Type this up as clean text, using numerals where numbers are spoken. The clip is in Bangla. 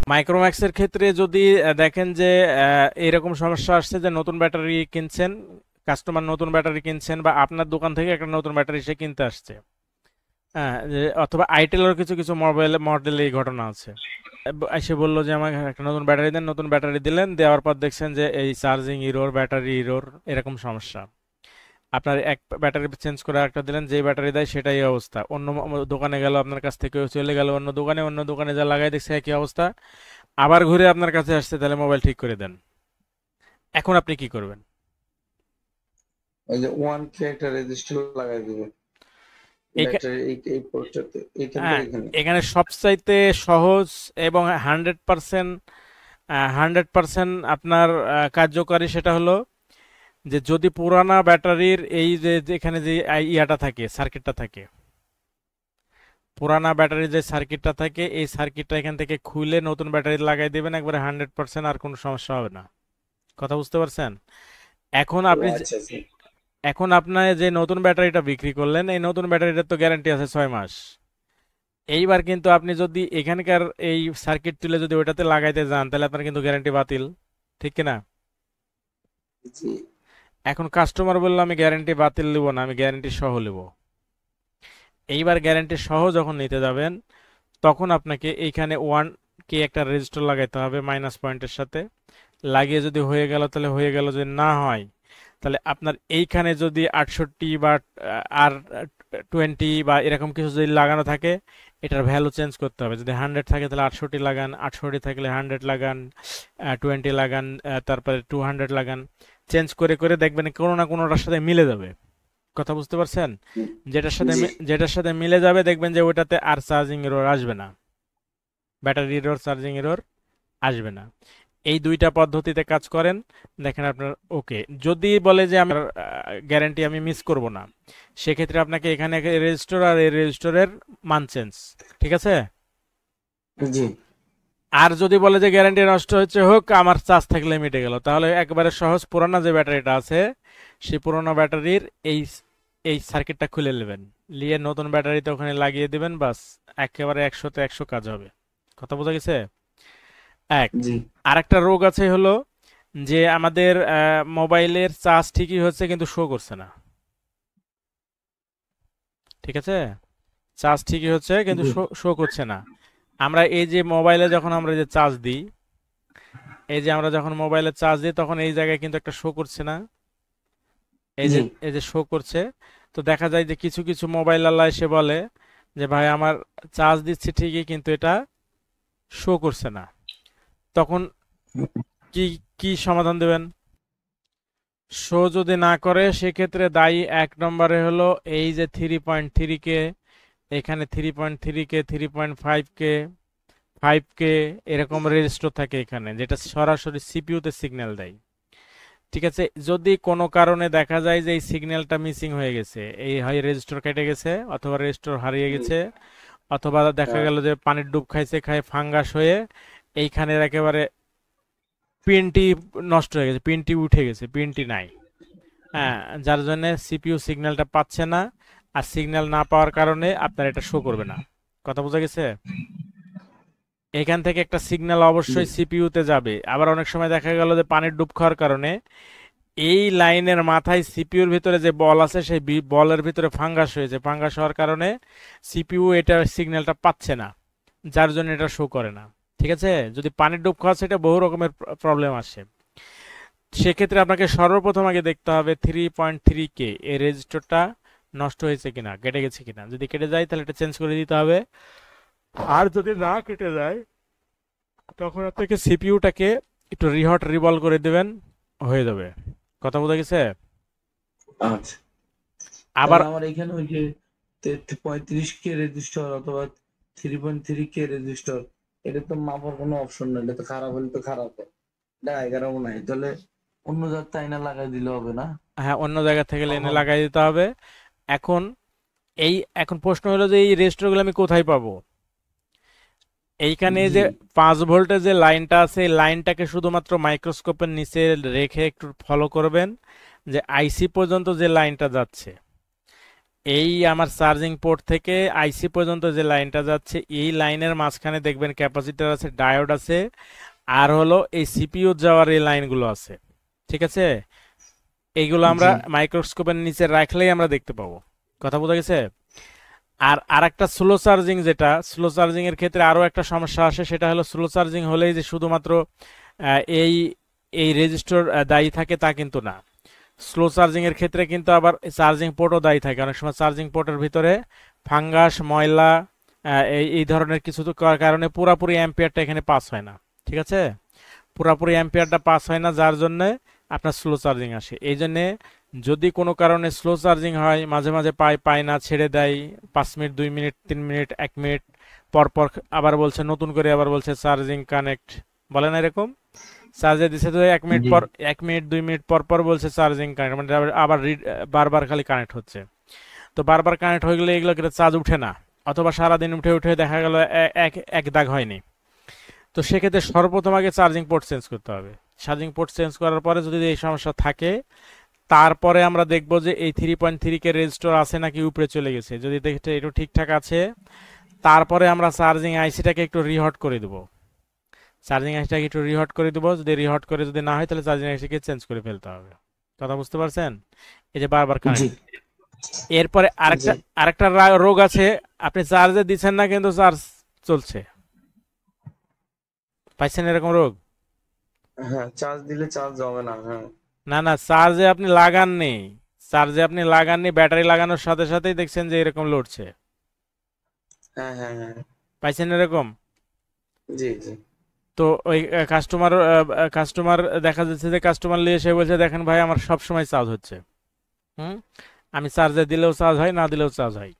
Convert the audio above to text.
মাইক্রোম্যাক্সের ক্ষেত্রে যদি দেখেন যে এরকম সমস্যা আসছে যে নতুন ব্যাটারি কিনছেন, কাস্টমার নতুন ব্যাটারি কিনছেন, বা আপনার দোকান থেকে একটা নতুন ব্যাটারি সে কিনতে আসছে, হ্যাঁ, অথবা আইটেলের কিছু কিছু মোবাইল মডেলে এই ঘটনা আছে। এসে বললো যে আমাকে একটা নতুন ব্যাটারি দেন, নতুন ব্যাটারি দিলেন, দেওয়ার পর দেখছেন যে এই চার্জিং ইরোর, ব্যাটারি ইরোর, এরকম সমস্যা। আপনার এক ব্যাটারি চেঞ্জ করে একটা দিলেন, যে ব্যাটারি দেয় সেটাই অবস্থা। অন্য দোকানে গেল, আপনার কাছ থেকে চলে গেল অন্য দোকানে, অন্য দোকানে যা লাগাই দেখছে একই অবস্থা, আবার ঘুরে আপনার কাছে আসছে, তাহলে মোবাইল ঠিক করে দেন। এখন আপনি কি করবেন? ওই যে 1K একটা রেজিস্টার লাগাই দিবে এই ব্যাটারি এই পোর্টটাতে, এইখান হ্যাঁ, থেকে এখানে। এখানে সবচাইতে সহজ এবং 100% 100% আপনার কার্যকারী সেটা হলো যে যদি পুরানা ব্যাটারির এই যে এখানে যে ইয়াটা থাকে, সার্কিটটা থাকে, পুরানা ব্যাটারির যে সার্কিটটা থাকে, এই সার্কিটটা এখান থেকে খুলে নতুন ব্যাটারি লাগাই দেবেন, একবারে 100%, আর কোনো সমস্যা হবে না। কথা বুঝতে পারছেন? এখন ও আপনি আচ্ছা আচ্ছা। এখন আপনার যে নতুন ব্যাটারিটা বিক্রি করলেন, এই নতুন ব্যাটারিটার তো গ্যারান্টি আছে 6 মাস। এইবার কিন্তু আপনি যদি এখানকার এই সার্কিট তুলে যদি ওইটাতে লাগাইতে যান, তাহলে আপনার কিন্তু গ্যারান্টি বাতিল, ঠিক কিনা? জি এখন কাস্টমার বললো আমি গ্যারান্টি বাতিল নিব না, আমি গ্যারান্টি সহ নেব। এইবার গ্যারান্টি সহ যখন নিতে যাবেন, তখন আপনাকে এইখানে 1K একটা রেজিস্টার লাগাইতে হবে মাইনাস পয়েন্টের সাথে। লাগিয়ে যদি হয়ে গেল তাহলে হয়ে গেল, যদি না হয় তাহলে আপনার এইখানে যদি 68 বা আর 20 বা এরকম কিছু যদি লাগানো থাকে, এটার ভ্যালু চেঞ্জ করতে হবে। যদি 100 থাকে তাহলে 68 লাগান, 68 থাকলে 100 লাগান, 20 লাগান, তারপরে 200 লাগান। চেঞ্জ করে করে দেখবেন কোনো না কোনোটার সাথে মিলে যাবে। কথা বুঝতে পারছেন? জি। যেটার সাথে মিলে যাবে দেখবেন যে ওটাতে আর চার্জিং এরর আসবে না, ব্যাটারি এরর, চার্জিং এরর আসবে না। এই দুইটা পদ্ধতিতে কাজ করেন, দেখেন আপনার ওকে। যদি বলে যে আমার গ্যারান্টি আমি মিস করব না, সেক্ষেত্রে আপনাকে এখানে রেজিস্টার আর এই রেজিস্টারের মান চেঞ্জ, ঠিক আছে? জি আর যদি বলে যে গ্যারান্টি নষ্ট হচ্ছে, হোক, আমার চার্জ থাকলে মিটে গেল, তাহলে একবারে সহজ, পুরানো যে ব্যাটারিটা আছে সেই পুরোনো ব্যাটারির এই এই সার্কিটটা খুলে নেবেন, নিয়ে নতুন ব্যাটারিতে ওখানে লাগিয়ে দিবেন, বাস, একেবারে 100-তে 100 কাজ হবে। কথা বোঝা গেছে? এক, জি আরেকটা রোগ আছে হলো যে আমাদের মোবাইলের চার্জ ঠিকই হচ্ছে কিন্তু শো করছে না, ঠিক আছে? চার্জ ঠিকই হচ্ছে কিন্তু জি। শো শো করছে না। আমরা এই যে মোবাইলে যখন আমরা যে চার্জ দিই, এই যে আমরা যখন মোবাইলে চার্জ দিই, তখন এই জায়গায় কিন্তু একটা শো করছে না, এই যে জি এই যে শো করছে। তো দেখা যায় যে কিছু কিছু মোবাইল আল্লাহ এসে বলে যে ভাই আমার চার্জ দিচ্ছি ঠিকই কিন্তু এটা শো করছে না। তখন কি কি সমাধান দেবেন? শো যদি না করে সেক্ষেত্রে দায়ী 1 নম্বরে হলো এই যে 3.3 কে, এখানে 3.3 কে, 3.5 কে, 5 কে, এরকম রেজিস্টার থাকে এখানে, যেটা সরাসরি সিপিইউতে সিগন্যাল দেয়। ঠিক আছে, যদি কোনো কারণে দেখা যায় যে এই সিগন্যালটা মিসিং হয়ে গেছে, এই হয় রেজিস্টার কেটে গেছে, অথবা রেজিস্টার হারিয়ে গেছে, অথবা দেখা হ্যাঁ। গেল যে পানির ডুব খাইছে, খায় ফাঙ্গাস হয়ে এইখানের একেবারে পিনটি নষ্ট হয়ে গেছে, পিনটি উঠে গেছে, পিনটি নাই, হ্যাঁ, যার জন্য সিপিইউ সিগন্যালটা পাচ্ছে না। আর সিগন্যাল না পাওয়ার কারণে আপনার এটা শো করবে না। কথা বোঝা গেছে? এখান থেকে একটা সিগন্যাল জি অবশ্যই সিপিইউতে যাবে। আবার অনেক সময় দেখা গেল যে পানির ডুব খাওয়ার কারণে এই লাইনের মাথায় সিপিইউর ভিতরে যে বল আছে সেই বলের ভিতরে ফাঙ্গাস হয়েছে, ফাঙ্গাস হওয়ার কারণে সিপিইউ এটা সিগন্যালটা পাচ্ছে না, যার জন্য এটা শো করে না। ঠিক আছে, যদি পানির ডুব খাওয়া সেটা বহু রকমের প্রবলেম আসে। সেক্ষেত্রে আপনাকে সর্বপ্রথম আগে দেখতে হবে 3.3 কে এই রেজিস্টারটা নষ্ট হয়েছে কিনা, কেটে গেছে কিনা। যদি কেটে যায় তাহলে এটা চেঞ্জ করে দিতে হবে। আর যদি না কেটে যায়, তখন আপনাকে সিপিইউটাকে একটু রিহট রিভলভ করে দেবেন, হয়ে যাবে। কথা বোঝা গেছে? আচ্ছা। আবার তাহলে আমার এখানে ওই যে 35K রেজিস্টার অথবা 3.3K রেজিস্টার, এটা তো মাপার কোনো অপশন নেই, এটা তো খারাপ হলে তো খারাপ হয়, এটা 11 নাই, তাহলে অন্য জায়গায় আইনা লাগাই দিলে হবে না? হ্যাঁ, অন্য জায়গা থেকে এনে তখন লাগাই দিতে হবে। এখন এই এখন প্রশ্ন হলো যে এই রেজিস্টারগুলো আমি কোথায় পাবো? এইখানে জি যে 5 ভোল্টের যে লাইনটা আছে, এই লাইনটাকে শুধুমাত্র মাইক্রোস্কোপের নিচে রেখে একটু ফলো করবেন যে আইসি পর্যন্ত যে লাইনটা যাচ্ছে, এই আমার চার্জিং পোর্ট থেকে আইসি পর্যন্ত যে লাইনটা যাচ্ছে, এই লাইনের মাঝখানে দেখবেন ক্যাপাসিটর আছে, ডায়োড আছে, আর হলো এই সিপিইউ যাওয়ার এই লাইনগুলো আছে। ঠিক আছে, এইগুলো আমরা জি মাইক্রোস্কোপের নিচে রাখলেই আমরা দেখতে পাবো। কথা বোঝা গেছে? আর আরেকটা স্লো চার্জিং, যেটা স্লো চার্জিং এর ক্ষেত্রে আরো একটা সমস্যা আসে, সেটা হলো স্লো চার্জিং হলেই যে শুধুমাত্র এই এই রেজিস্টর দায়ী থাকে তা কিন্তু না। স্লো চার্জিং এর ক্ষেত্রে কিন্তু আবার চার্জিং পোর্টও দায়ী থাকে। অনেক সময় চার্জিং পোর্টের ভিতরে ফাঙ্গাস, ময়লা, এই এই ধরনের কিছু তো কারণে পুরাপুরি অ্যাম্পিয়ারটা এখানে পাস হয় না। ঠিক আছে, পুরাপুরি অ্যাম্পিয়ারটা পাস হয় না, যার জন্য আপনার স্লো চার্জিং আসে। এই জন্যে যদি কোনো কারণে স্লো চার্জিং হয়, মাঝে মাঝে পায় পায় না, ছেড়ে দেয়, 5 মিনিট, 2 মিনিট, 3 মিনিট, 1 মিনিট পর পর আবার বলছে নতুন করে, আবার বলছে চার্জিং কানেক্ট, বলে না এরকম? চার্জে দিছে তো 1 মিনিট জি পর, 1 মিনিট 2 মিনিট পর পর বলছে চার্জিং কানেক্ট, মানে আবার আবার বারবার খালি কানেক্ট হচ্ছে। তো বারবার কানেক্ট হয়ে গেলে এগুলো কিন্তু চার্জ উঠে না, অথবা সারাদিন উঠে উঠে দেখা গেল এক এক দাগ হয়নি। তো সেক্ষেত্রে সর্বপ্রথম আগে চার্জিং পোর্ট চেঞ্জ করতে হবে। চার্জিং পোর্ট চেঞ্জ করার পরে যদি এই সমস্যা থাকে, তারপরে আমরা দেখব যে এই 3.3 কে রেজিস্টার আছে নাকি উপরে চলে গেছে। যদি দেখতে একটু ঠিকঠাক আছে, তারপরে আমরা চার্জিং আইসিটাকে একটু রিহট করে দেবো। চার্জিং আইসিটাকে একটু রিহট করে দেবো, যদি রিহট করে যদি না হয় তাহলে চার্জিং আইসিকে চেঞ্জ করে ফেলতে হবে। কথা বুঝতে পারছেন? এই যে বারবার জি কানেক্ট। এরপরে জি। আরেকটা আরেকটা রোগ আছে, আপনি চার্জে দিচ্ছেন না কিন্তু চার্জ চলছে। পাইছেন এরকম রোগ? হ্যাঁ, চার্জ দিলে চার্জ হবে না, হ্যাঁ। না না, চার্জে আপনি লাগাননি, চার্জে আপনি লাগাননি, ব্যাটারি লাগানোর সাথে সাথেই দেখছেন যে এরকম লড়ছে। হ্যাঁ হ্যাঁ হ্যাঁ। পাইছেন এরকম? জি জি। তো ওই কাস্টমার কাস্টমার দেখা যাচ্ছে যে কাস্টমার নিয়ে এসে বলছে, দেখেন ভাই আমার সব সময় চার্জ হচ্ছে। হুম, আমি চার্জে দিলেও চার্জ হয়, না দিলেও চার্জ হয়।